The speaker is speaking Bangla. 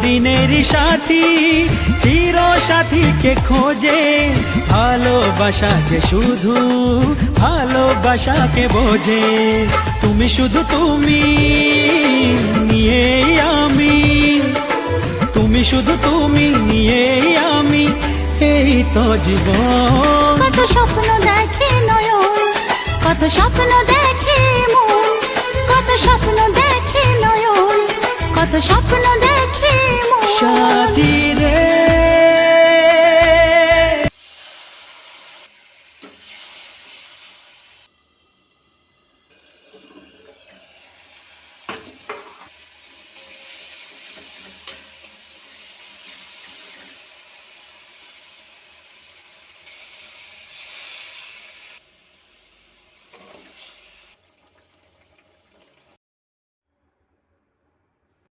চিরদিনের সাথী, চির সাথীকে খোঁজে। ভালোবাসা যে শুধু ভালোবাসাকে বোঝে। তুমি শুধু তুমি, নিয়েই আমি, তুমি শুধু তুমি, নিয়েই আমি, এই তো জীবন। কত স্বপ্ন দেখে নয়ন, কত স্বপ্ন দেখে মন, কত স্বপ্ন দেখে নয়ন, কত স্বপ্ন দেখে মন। সাথী